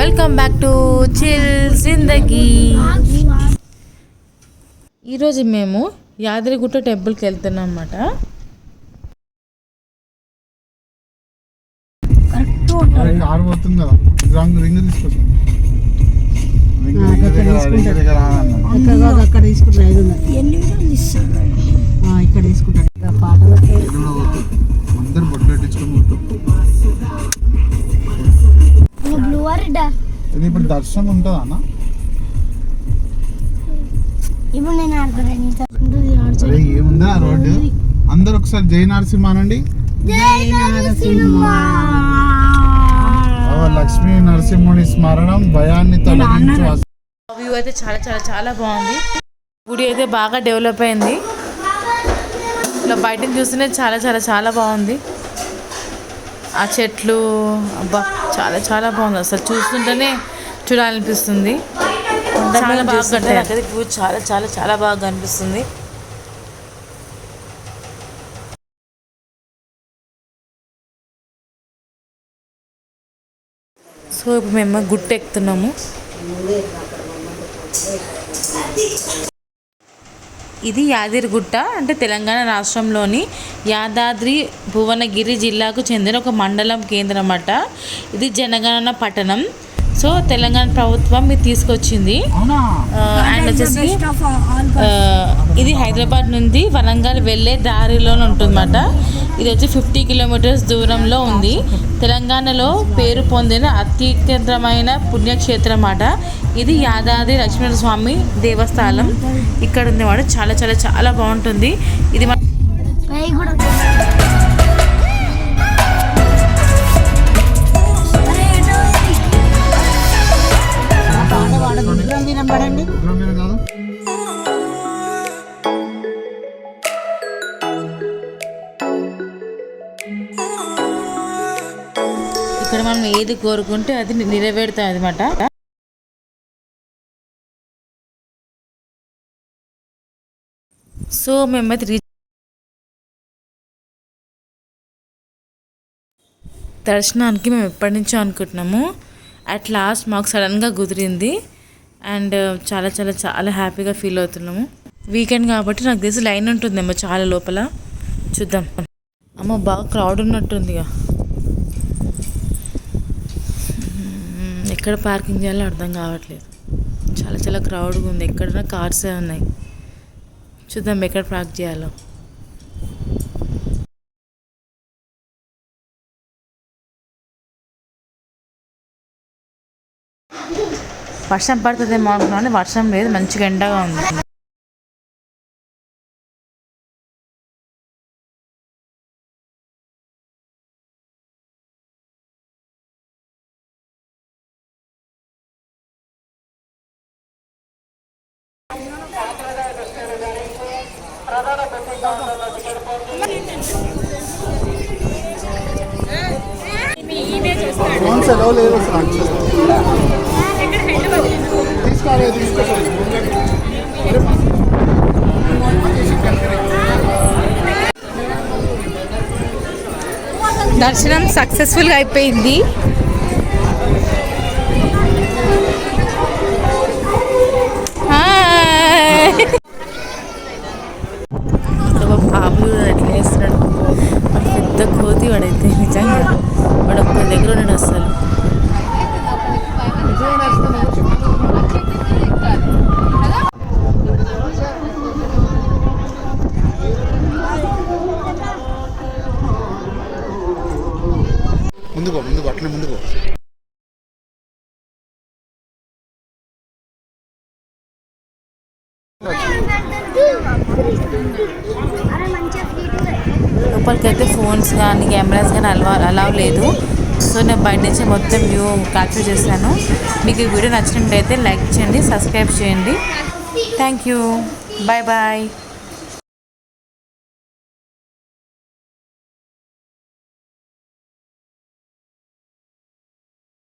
Welcome back to chill జిందగీ. ఈరోజు మేము యాదగిరిగుట్ట టెంపుల్కి వెళ్తున్నాం అన్నమాట. ఇక్కడ తీసుకుంటారు ఇప్పుడు దర్శనం ఉంటుందా అన్న? ఇప్పుడు నేను ఏముందా రోడ్డు? అందరు ఒకసారి జై నరసింహ అనండి. లక్ష్మీ నరసింహుని స్మరణం భయాన్ని తొలగించు. వ్యూ అయితే చాలా చాలా చాలా బాగుంది. గుడి అయితే బాగా డెవలప్ అయింది. ఇలా బయటకు చూస్తేనే చాలా చాలా చాలా బాగుంది. ఆ చెట్లు అబ్బా చాలా చాలా బాగుంది. అసలు చూస్తుంటేనే చూడాలనిపిస్తుంది. చాలా బాగా కట్టారు. వ్యూ చాలా చాలా చాలా బాగా కనిపిస్తుంది. సో ఇప్పుడు మేము గుట్ట ఎక్కుతున్నాము. ఇది యాదగిరిగుట్ట అంటే తెలంగాణ రాష్ట్రంలోని యాదాద్రి భువనగిరి జిల్లాకు చెందిన ఒక మండలం కేంద్రం అన్నమాట. ఇది జనగణన పట్టణం. సో తెలంగాణ ప్రభుత్వం ఇది తీసుకొచ్చింది. అండ్ వచ్చేసి ఇది హైదరాబాద్ నుండి వరంగల్ వెళ్ళే దారిలోనే ఉంటుందన్నమాట. ఇది వచ్చి 50 కిలోమీటర్స్ దూరంలో ఉంది. తెలంగాణలో పేరు పొందిన అత్యున్నతమైన పుణ్యక్షేత్రం అన్నమాట. ఇది యాదాద్రి లక్ష్మీనరస్వామి దేవస్థానం ఇక్కడ ఉంది అన్నమాట. చాలా చాలా చాలా బాగుంటుంది. ఇది ఇక్కడ మనం ఏది కోరుకుంటే అది నెరవేరుతాం అన్నమాట. సో మేమైతే దర్శనానికి మేము ఎప్పటి నుంచో అనుకుంటున్నాము. అట్ లాస్ట్ మాకు సడన్గా కుదిరింది. అండ్ చాలా చాలా చాలా హ్యాపీగా ఫీల్ అవుతున్నాము. వీకెండ్ కాబట్టి నాకు తెలిసి లైన్ ఉంటుందేమో చాలా లోపల. చూద్దాం. అమ్మ బాగా క్రౌడ్ ఉన్నట్టుందిగా. ఎక్కడ పార్కింగ్ చేయాలో అర్థం కావట్లేదు. చాలా చాలా క్రౌడ్గా ఉంది. ఎక్కడైనా కార్సే ఉన్నాయి. చూద్దాం ఎక్కడ పార్క్ చేయాలో. వర్షం పడుతుందేమో అనుకున్నాను. వర్షం లేదు, మంచిగా ఎండగా ఉంది. దర్శనం సక్సెస్ఫుల్గా అయిపోయింది. బాబు ఎట్లా చేస్తున్నాడు. పెద్ద కోతి వాడైతే నిజంగా వాడు ఒక్క దగ్గర ఉన్నాడు. అసలు ముందుకో అట్లనే ముందుకో. లోపలికైతే ఫోన్స్ కానీ కెమెరాస్ కానీ అలౌ లేదు. సో నేను బయట నుంచి మొత్తం వ్యూ క్యాప్చర్ చేశాను. మీకు ఈ వీడియో నచ్చినట్లయితే లైక్ చేయండి, సబ్స్క్రైబ్ చేయండి. Thank you. Bye bye.